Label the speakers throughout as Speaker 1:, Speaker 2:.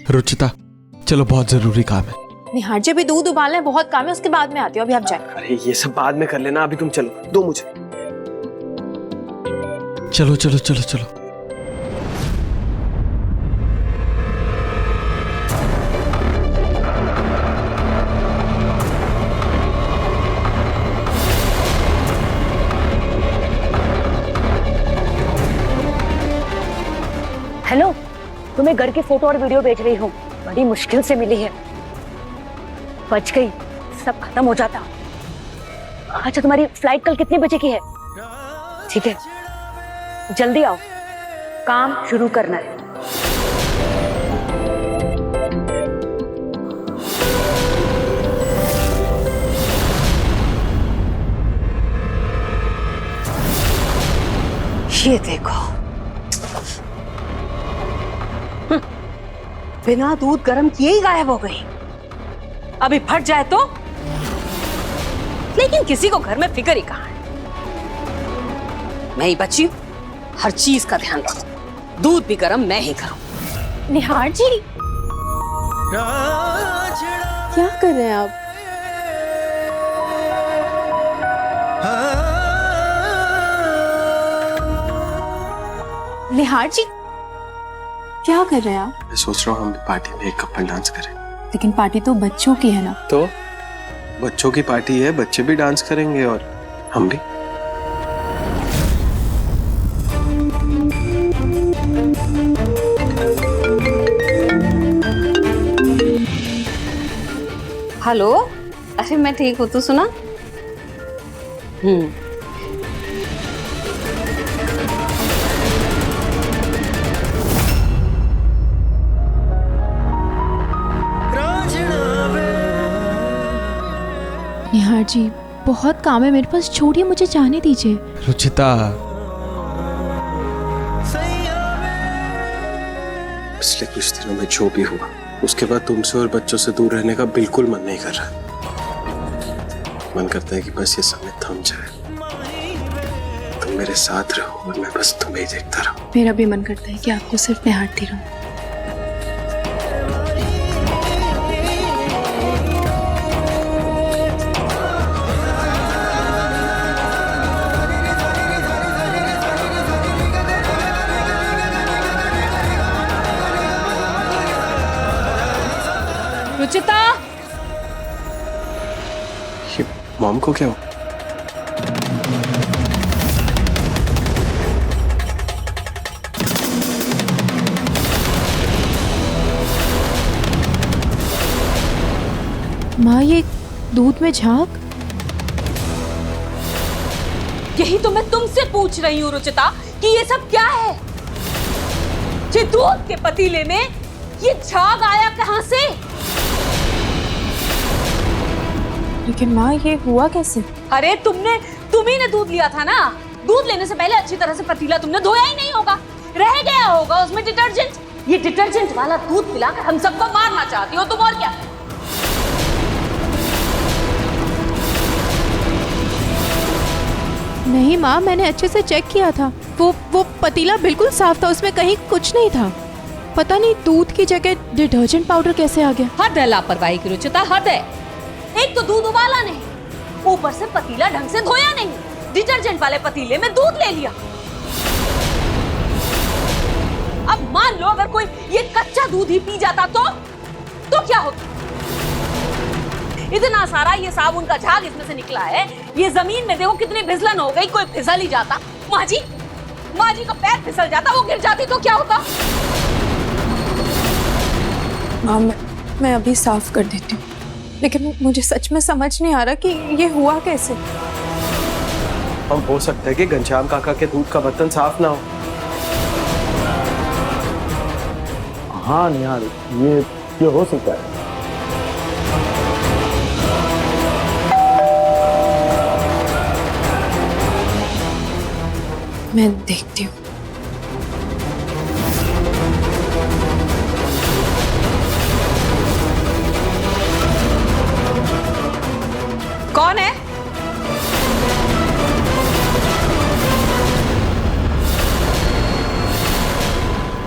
Speaker 1: रुचिता चलो, बहुत जरूरी काम है।
Speaker 2: निहार जी, अभी दूध उबालना है, बहुत काम है, उसके बाद में आती हूँ, अभी आप जाए।
Speaker 3: अरे ये सब बाद में कर लेना, अभी तुम चलो, दो मुझे।
Speaker 1: चलो चलो चलो चलो।
Speaker 4: हेलो, तुम्हें घर की फोटो और वीडियो भेज रही हूँ। बड़ी मुश्किल से मिली है, बच गई, सब खत्म हो जाता। अच्छा, तुम्हारी फ्लाइट कल कितने बजे की है? ठीक है, जल्दी आओ, काम शुरू करना है। ये देखो, बिना दूध गर्म किए ही गायब हो गई। अभी फट जाए तो? लेकिन किसी को घर में फिक्र ही कहाँ है। मैं ही बची हूँ, हर चीज का ध्यान रखो। दूध भी गर्म मैं ही करूँ।
Speaker 2: निहार जी, क्या कर रहे हैं आप? निहार जी, क्या कर रहे हैं आप?
Speaker 3: मैं सोच रहा हूँ हम भी पार्टी में एक कपल डांस करें।
Speaker 2: लेकिन पार्टी तो बच्चों की है ना।
Speaker 3: तो बच्चों की पार्टी है, बच्चे भी डांस करेंगे और हम भी।
Speaker 4: हेलो, अरे मैं ठीक हूँ, तू सुना?
Speaker 2: निहार जी, बहुत काम है मेरे पास, छोड़िए, मुझे जाने दीजिए।
Speaker 1: रुचिता,
Speaker 3: पिछले कुछ दिनों में जो भी हुआ, उसके बाद तुमसे और बच्चों से दूर रहने का बिल्कुल मन नहीं कर रहा। मन करता है कि बस ये समय थम जाए, तुम मेरे साथ रहो और मैं बस तुम्हें ही देखता रहूं।
Speaker 2: मेरा भी मन करता है कि आपको सिर्फ निहारती रहूं।
Speaker 4: रुचिता,
Speaker 3: ये मॉम को क्या हो?
Speaker 2: माँ, ये दूध में झाग?
Speaker 4: यही तो मैं तुमसे पूछ रही हूँ रुचिता, कि ये सब क्या है? ये दूध के पतीले में ये झाग आया कहाँ से?
Speaker 2: लेकिन माँ, ये हुआ कैसे?
Speaker 4: अरे तुम्ही ने दूध लिया था ना। दूध लेने से पहले अच्छी तरह से पतीला तुमने धोया ही नहीं होगा, रह गया होगा उसमें डिटर्जेंट। ये डिटर्जेंट वाला दूध पिलाकर हम सबको मारना चाहती हो तुम, और क्या?
Speaker 2: नहीं माँ, मैंने अच्छे से चेक किया था, वो पतीला बिल्कुल साफ था, उसमें कहीं कुछ नहीं था। पता नहीं दूध की जगह डिटर्जेंट पाउडर कैसे आ गया।
Speaker 4: हद है लापरवाही की रुचिता, हद है। एक तो दूध उबाला नहीं, ऊपर से पतीला ढंग से धोया नहीं, डिटर्जेंट वाले पतीले में दूध ले लिया। अब मान लो अगर कोई ये कच्चा दूध ही पी जाता तो क्या होता? इतना सारा ये साबुन का झाग इसमें से निकला है, ये जमीन में देखो कितनी फिसलन हो गई, कोई फिसल ही जाता। माँ जी का पैर फिसल जाता, वो गिर जाती तो क्या होता?
Speaker 2: माँ, मैं अभी साफ कर देती हूँ, लेकिन मुझे सच में समझ नहीं आ रहा कि ये हुआ कैसे।
Speaker 3: हम हो सकता है कि घनश्याम काका के दूध का बर्तन साफ ना हो।
Speaker 5: हाँ निहार, ये हो सकता है।
Speaker 2: मैं देखती हूँ।
Speaker 4: कौन है?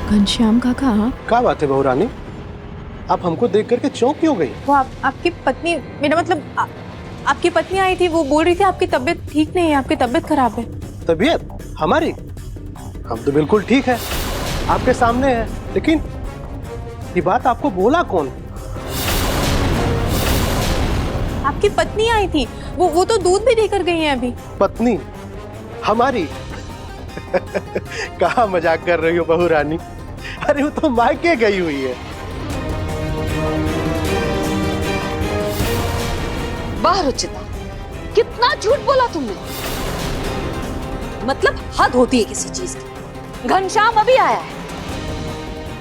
Speaker 2: घनश्याम काका।
Speaker 3: क्या बात है बहू रानी,
Speaker 6: आप हमको देख करके चौंक क्यों गई?
Speaker 2: वो आपकी पत्नी, मेरा मतलब आपकी पत्नी आई थी, वो बोल रही थी आपकी तबीयत ठीक नहीं है, आपकी तबीयत खराब है।
Speaker 6: तबीयत हमारी? हम तो बिल्कुल ठीक है, आपके सामने है। लेकिन ये बात आपको बोला कौन?
Speaker 2: आपकी पत्नी आई थी, वो तो दूध भी देकर गई है अभी।
Speaker 6: पत्नी हमारी? कहाँ मजाक कर रही हो बहू रानी? अरे वो तो मायके गई हुई है।
Speaker 4: वाह रुचिता, कितना झूठ बोला तुमने। मतलब हद होती है किसी चीज की। घनश्याम अभी आया है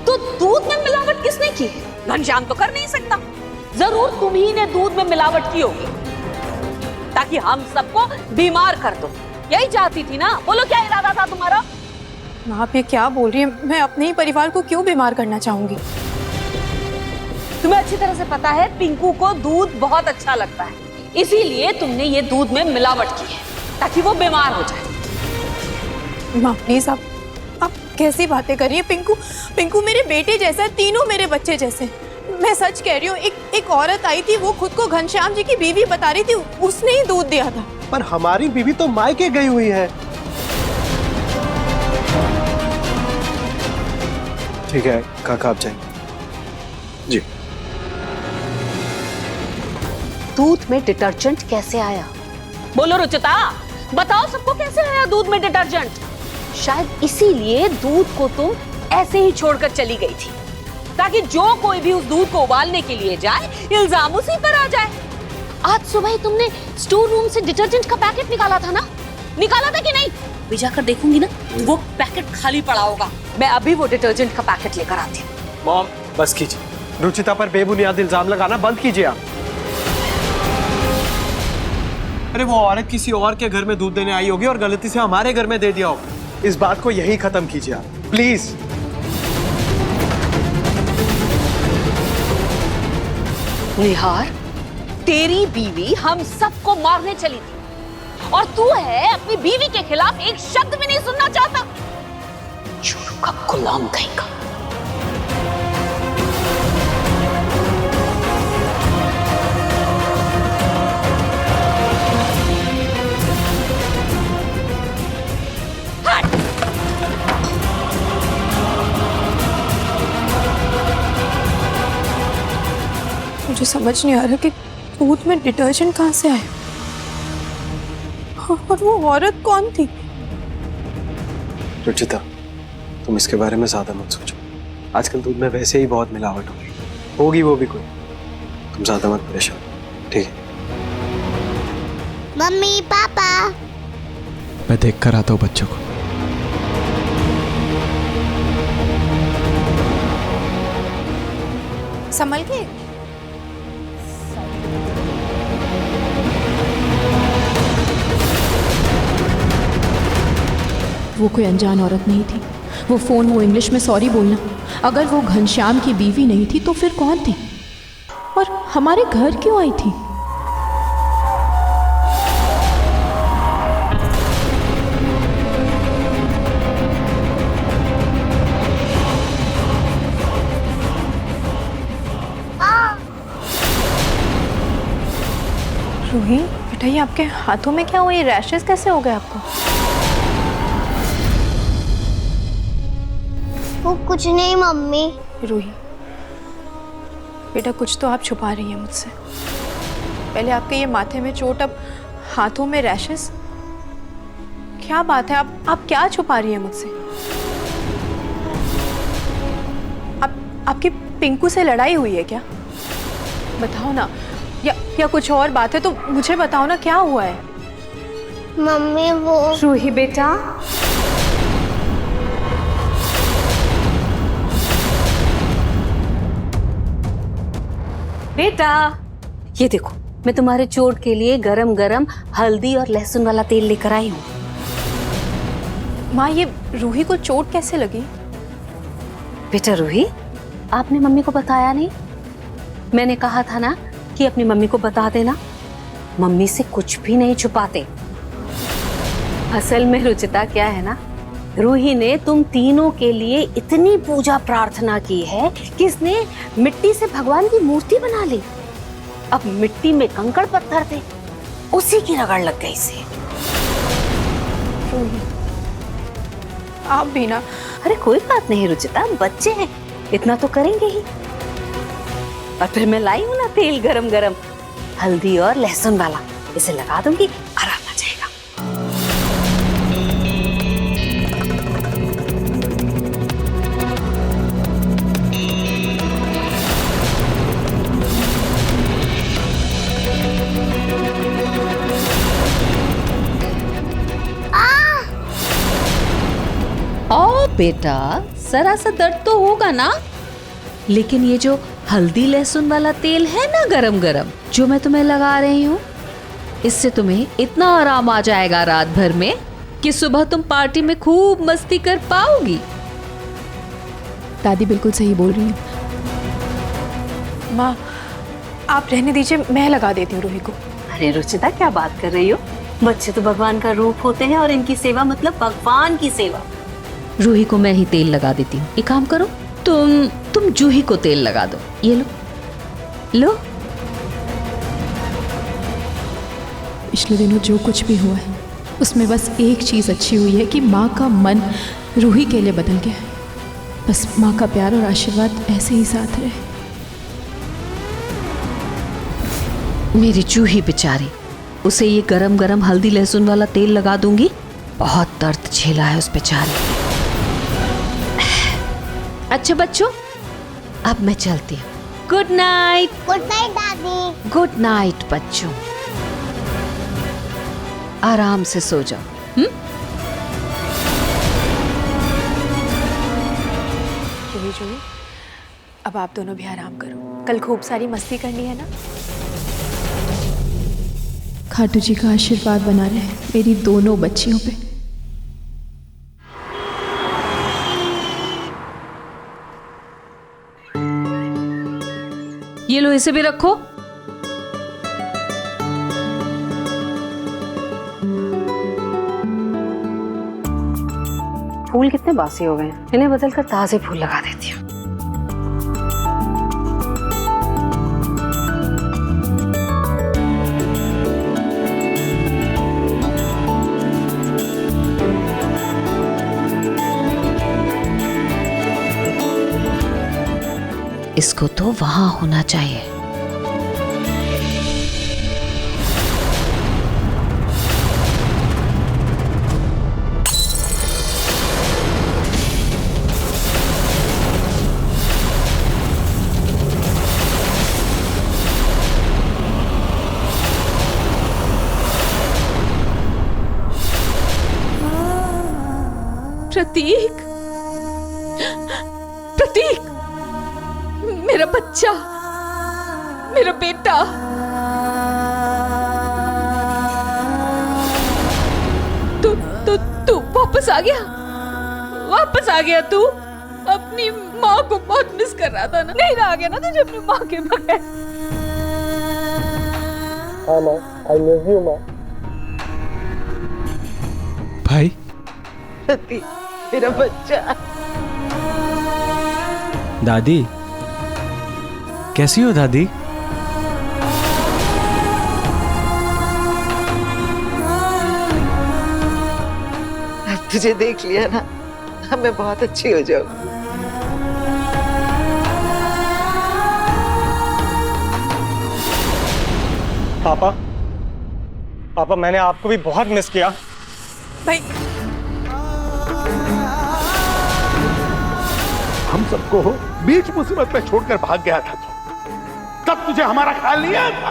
Speaker 4: तो दूध में मिलावट किसने की है? घनश्याम तो कर नहीं सकता। जरूर तुम ही ने दूध में मिलावट की होगी ताकि हम सबको बीमार कर दो। यही चाहती थी ना? बोलो क्या इरादा था तुम्हारा?
Speaker 2: आप ये क्या बोल रही हैं? मैं अपने ही परिवार को क्यों बीमार करना चाहूंगी?
Speaker 4: तुम्हें अच्छी तरह से पता है पिंकू को दूध बहुत अच्छा लगता है, इसीलिए तुमने ये दूध में मिलावट की है ताकि वो बीमार हो जाए।
Speaker 2: माँ प्लीज, आप कैसी बातें कर रही हैं? पिंकू मेरे बेटे जैसा है, तीनों मेरे बच्चे जैसे। मैं सच कह रही हूँ। एक औरत आई थी, वो खुद को घनश्याम जी की बीवी बता रही थी, उसने ही दूध दिया था।
Speaker 6: पर हमारी बीवी तो मायके गई हुई है। ठीक है काका, आप जाइए। जी।
Speaker 4: दूध में डिटर्जेंट कैसे आया? बोलो रुचिता, बताओ सबको कैसे आया दूध में डिटर्जेंट? शायद इसीलिए दूध को तुम ऐसे ही छोड़कर चली गई थी ताकि जो कोई भी उस दूध को उबालने के लिए जाए इल्जाम उसी पर आ जाए। आज सुबह ही तुमने स्टोर रूम से डिटर्जेंट का पैकेट निकाला था ना? निकाला था कि नहीं? भी जाकर देखूंगी ना वो पैकेट खाली पड़ा होगा। मैं अभी वो डिटर्जेंट का पैकेट लेकर आती हूँ।
Speaker 6: मॉम बस कीजिए, रुचिता पर बेबुनियाद इल्जाम लगाना बंद कीजिए आप। अरे वो औरत किसी और के घर में दूध देने आई होगी और गलती से हमारे घर में दे दिया होगा। इस बात को यही खत्म कीजिए आप प्लीज।
Speaker 4: निहार, तेरी बीवी हम सबको मारने चली थी और तू है अपनी बीवी के खिलाफ एक शब्द भी नहीं सुनना चाहता। चोरों का गुलाम कहेगा।
Speaker 2: मुझे समझ नहीं आ रहा कि दूध में डिटर्जेंट कहाँ से आया और वो औरत कौन थी?
Speaker 3: रुचिता, तुम इसके बारे में ज्यादा मत सोचो। आजकल दूध में वैसे ही बहुत मिलावट होगी वो भी कोई। तुम ज्यादा मत परेशान, ठीक है?
Speaker 7: Mummy papa.
Speaker 1: मैं देख कर आता हूँ बच्चों को।
Speaker 2: संभल के। वो कोई अनजान औरत नहीं थी। वो फोन, वो इंग्लिश में सॉरी बोलना। अगर वो घनश्याम की बीवी नहीं थी तो फिर कौन थी? और हमारे घर क्यों आई थी? रूही बेटा, ये आपके हाथों में क्या हुआ? ये रैशेस कैसे हो गए आपको?
Speaker 7: वो कुछ नहीं मम्मी।
Speaker 2: रूही बेटा, कुछ तो आप छुपा रही हैं मुझसे। पहले आपके ये माथे में चोट, अब हाथों में रैशेस। क्या बात है? आप क्या छुपा रही हैं मुझसे? आपकी पिंकू से लड़ाई हुई है क्या? बताओ ना। या कुछ और बात है तो मुझे बताओ ना, क्या हुआ है?
Speaker 7: मम्मी वो
Speaker 2: रूही बेटा,
Speaker 4: बेटा ये देखो, मैं तुम्हारे चोट के लिए गरम गरम हल्दी और लहसुन वाला तेल लेकर आई हूँ।
Speaker 2: माँ ये रूही को चोट कैसे लगी?
Speaker 4: बेटा रूही, आपने मम्मी को बताया नहीं? मैंने कहा था ना कि अपनी मम्मी को बता देना। मम्मी से कुछ भी नहीं छुपाते। असल में रुचिता क्या है ना, रूही ने तुम तीनों के लिए इतनी पूजा प्रार्थना की है कि इसने मिट्टी से भगवान की मूर्ति बना ली। अब मिट्टी में कंकड़ पत्थर थे, उसी की रगड़ लग गई इसे।
Speaker 2: आप भी ना।
Speaker 4: अरे कोई बात नहीं रुचिता, बच्चे हैं, इतना तो करेंगे ही। और फिर मैं लाई हूं ना तेल गरम गरम, हल्दी और लहसुन वाला, इसे लगा दूंगी, आराम आ जाएगा।
Speaker 8: ओ बेटा, जरा सा दर्द तो होगा ना, लेकिन ये जो हल्दी लहसुन वाला तेल है ना गरम गरम, जो मैं तुम्हें लगा रही हूँ, इससे तुम्हें इतना आराम आ जाएगा रात भर में कि सुबह तुम पार्टी में खूब मस्ती कर पाओगी।
Speaker 2: दादी बिल्कुल सही बोल रही हैं। माँ, आप रहने दीजिए, मैं लगा देती हूँ रूही को।
Speaker 4: अरे रुचिता, क्या बात कर रही हो? बच्चे तो भगवान का रूप होते हैं और इनकी सेवा मतलब भगवान की सेवा।
Speaker 8: रूही को मैं ही तेल लगा देती हूँ। एक काम करो, तुम जूही को तेल लगा दो। ये लो लो।
Speaker 2: पिछले दिनों जो कुछ भी हुआ है उसमें बस एक चीज़ अच्छी हुई है कि माँ का मन रूही के लिए बदल गया है। बस माँ का प्यार और आशीर्वाद ऐसे ही साथ रहे।
Speaker 8: मेरी जूही बेचारी, उसे ये गरम गरम हल्दी लहसुन वाला तेल लगा दूंगी। बहुत दर्द झेला है उस बेचारी। अच्छा बच्चों, अब मैं चलती हूँ। Good night.
Speaker 7: गुड नाइट दादी।
Speaker 8: गुड नाइट बच्चों, आराम से सो जाओ।
Speaker 2: जूही, अब आप दोनों भी आराम करो, कल खूब सारी मस्ती करनी है ना। खाटू जी का आशीर्वाद बना रहे मेरी दोनों बच्चियों पे।
Speaker 8: ये लो, इसे भी रखो।
Speaker 4: फूल कितने बासी हो गए हैं, इन्हें बदलकर ताजे फूल लगा देती हूँ।
Speaker 8: इसको तो वहां होना चाहिए।
Speaker 2: प्रतीक, प्रतीक, मेरा बच्चा, मेरा बेटा। तू वापस आ गया, वापस आ गया तू। अपनी माँ को बहुत मिस कर रहा था ना, नहीं रहा गया ना तुझे अपनी माँ के बगैर।
Speaker 6: हाँ माँ, आई लव यू माँ।
Speaker 1: भाई,
Speaker 9: मेरा बच्चा।
Speaker 1: दादी कैसी हो दादी?
Speaker 9: तुझे देख लिया ना, मैं बहुत अच्छी हो जाऊँ।
Speaker 6: पापा, पापा मैंने आपको भी बहुत मिस किया।
Speaker 2: भाई,
Speaker 5: हम सबको बीच मुसीबत में छोड़कर भाग गया था तब तुझे हमारा ख्याल नहीं आया था?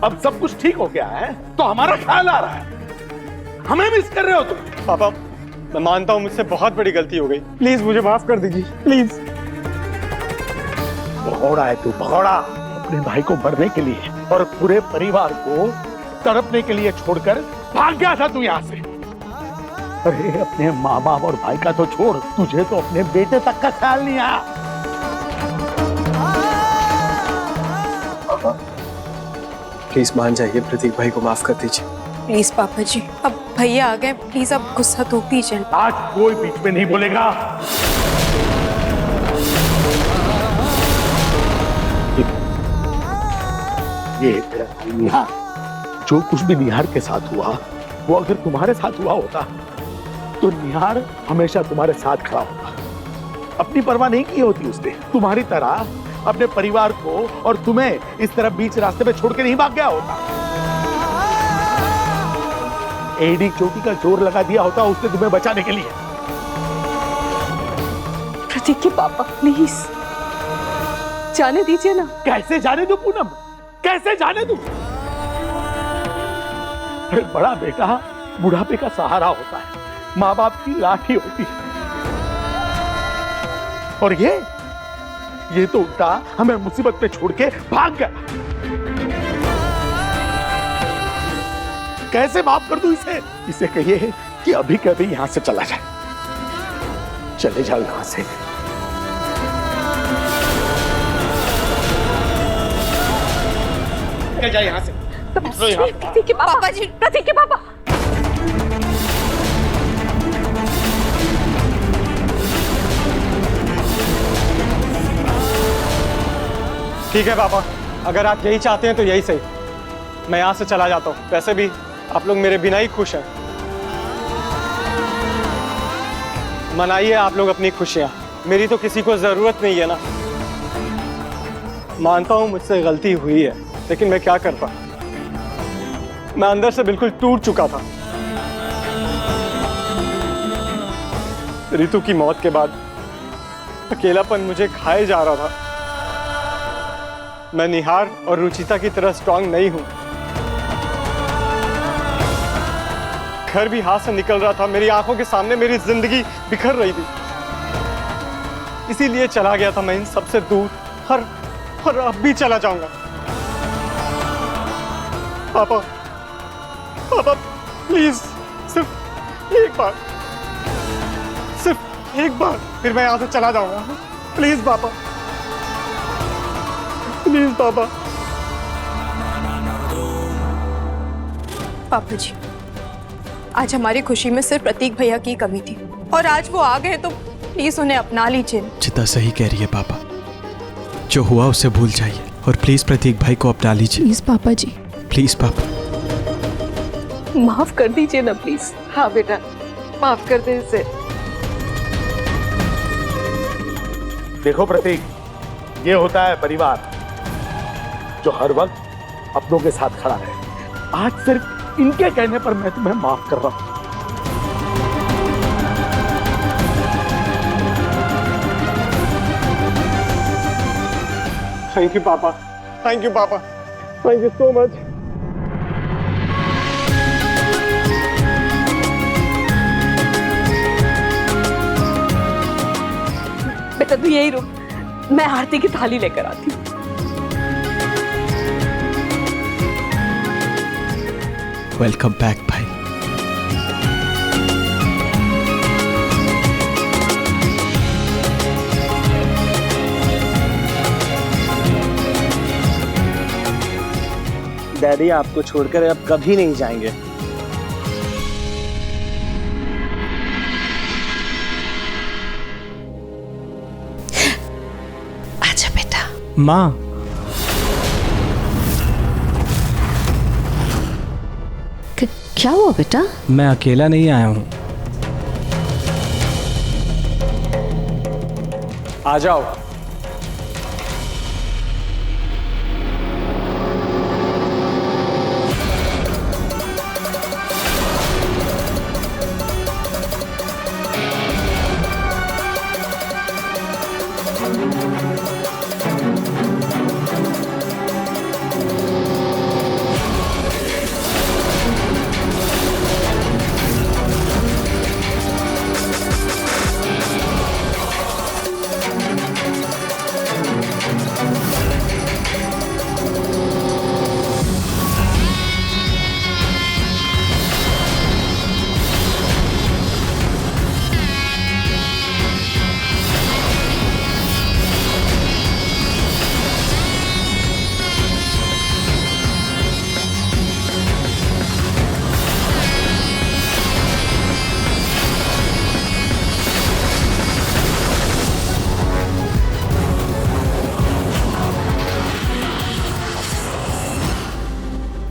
Speaker 5: अब सब कुछ ठीक हो गया है तो हमारा ख्याल आ रहा है। हमें मिस कर रहे हो तुम?
Speaker 6: पापा, मैं मानता हूँ मुझसे बहुत बड़ी गलती हो गई, प्लीज मुझे माफ कर दीजिए, प्लीज।
Speaker 5: भगौड़ा है तू, भगौड़ा। अपने भाई को मरने के लिए और पूरे परिवार को तड़पने के लिए छोड़कर भाग गया था तू यहाँ से। अरे अपने माँ बाप और भाई का तो छोड़, तुझे तो अपने बेटे तक का ख्याल नहीं आया।
Speaker 3: प्लीज मान जाइए, प्रतीक भाई को माफ कर दीजिए।
Speaker 2: प्लीज पापा जी, अब भैया आ गए, प्लीज आप गुस्सा थोक दीजिए।
Speaker 5: आज कोई बीच में नहीं बोलेगा। ये निहार, जो कुछ भी निहार के साथ हुआ वो अगर तुम्हारे साथ हुआ होता तो निहार हमेशा तुम्हारे साथ खड़ा होता। अपनी परवाह नहीं की होती उसने, तुम्हारी तरह अपने परिवार को और तुम्हें इस तरह बीच रास्ते पे छोड़ के नहीं भाग गया होता। एडी चोटी का जोर लगा दिया होता उसने तुम्हें बचाने के लिए।
Speaker 4: प्रतीक के पापा प्लीज जाने दीजिए ना।
Speaker 5: कैसे जाने दो पूनम, कैसे जाने दो? अरे बड़ा बेटा बुढ़ापे का सहारा होता है, माँ बाप की लाठी होती है। और ये तो उल्टा हमें मुसीबत में छोड़ के भाग गया। कैसे माफ कर दूं इसे? इसे कहिए कि अभी के अभी यहां से चला जाए। चले जाओ यहां से। चले जाओ यहां से।
Speaker 4: प्रतीक के पापा जी, प्रतीक के पापा।
Speaker 6: ठीक है पापा, अगर आप यही चाहते हैं तो यही सही, मैं यहाँ से चला जाता हूँ। वैसे भी आप लोग मेरे बिना ही खुश हैं। मनाइए आप लोग अपनी खुशियाँ, मेरी तो किसी को जरूरत नहीं है ना। मानता हूँ मुझसे गलती हुई है, लेकिन मैं क्या कर पाऊँ, मैं अंदर से बिल्कुल टूट चुका था। रितु की मौत के बाद अकेलापन मुझे खाए जा रहा था। मैं निहार और रुचिता की तरह स्ट्रांग नहीं हूं। घर भी हाथ से निकल रहा था, मेरी आंखों के सामने मेरी जिंदगी बिखर रही थी। इसीलिए चला गया था मैं इन सबसे दूर, और अब भी चला जाऊंगा। पापा, पापा प्लीज, सिर्फ एक बार फिर मैं यहां से चला जाऊंगा। प्लीज पापा, प्लीज पापा।
Speaker 2: पापा जी, आज हमारी खुशी में सिर्फ प्रतीक भैया की कमी थी, और आज वो आ गए तो प्लीज उन्हें अपना लीजिए।
Speaker 1: चिता सही कह रही है पापा, जो हुआ उसे भूल जाइए और प्लीज प्रतीक भाई को अपना लीजिए।
Speaker 2: प्लीज पापा जी,
Speaker 1: प्लीज पापा।
Speaker 4: माफ कर दीजिए ना प्लीज।
Speaker 9: हाँ बेटा, माफ कर दे इसे।
Speaker 5: देखो प्रतीक, ये होता है परिवार जो हर वक्त अपनों के साथ खड़ा है। आज सिर्फ इनके कहने पर मैं तुम्हें माफ कर रहा हूं।
Speaker 6: थैंक यू पापा, थैंक यू पापा, थैंक यू सो मच।
Speaker 4: बेटा तू यही रुक, मैं आरती की थाली लेकर आती हूँ।
Speaker 1: वेलकम बैक भाई।
Speaker 6: डैडी आपको छोड़कर अब कभी नहीं जाएंगे।
Speaker 8: आजा बेटा।
Speaker 1: माँ,
Speaker 8: क्या हुआ बेटा?
Speaker 1: मैं अकेला नहीं आया हूँ।
Speaker 6: आ जाओ।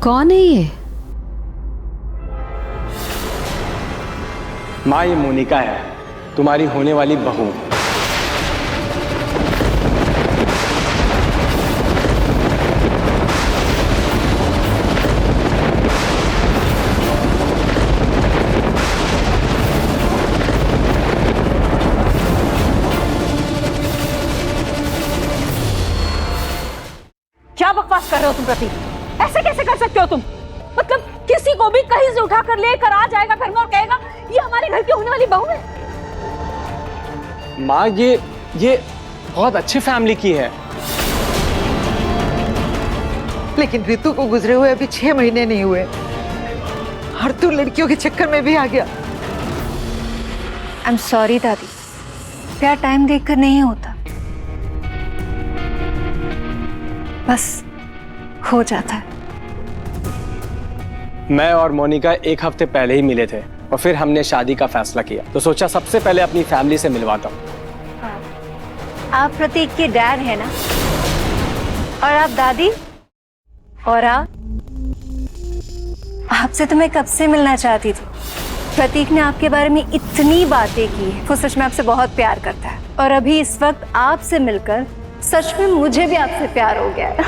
Speaker 8: कौन है ये?
Speaker 6: माँ, ये मोनिका है, तुम्हारी होने वाली बहू।
Speaker 4: क्या बकवास कर रहे हो तुम प्रतीक? ऐसे कैसे कर सकते हो तुम? मतलब किसी को भी कहीं से उठा कर लेकर आ जाएगा घर में और कहेगा ये हमारे घर की होने वाली बहू है।
Speaker 6: माँ, ये बहुत अच्छी फैमिली की है।
Speaker 9: लेकिन ऋतु को गुजरे हुए अभी 6 महीने नहीं हुए और तू लड़कियों के चक्कर में भी आ गया।
Speaker 2: आई एम सॉरी दादी, प्यार टाइम देखकर नहीं होता, बस हो जाता है।
Speaker 6: मैं और मोनिका 1 हफ्ते पहले ही मिले थे और फिर हमने शादी का फैसला किया, तो सोचा सबसे पहले अपनी फैमिली से मिलवाता हूँ।
Speaker 4: आप प्रतीक के डैड है ना? और आप दादी? और आपसे तो मैं कब से मिलना चाहती थी। प्रतीक ने आपके बारे में इतनी बातें की है, वो सच में आपसे बहुत प्यार करता है। और अभी इस वक्त आपसे मिलकर सच में मुझे भी आपसे प्यार हो गया है।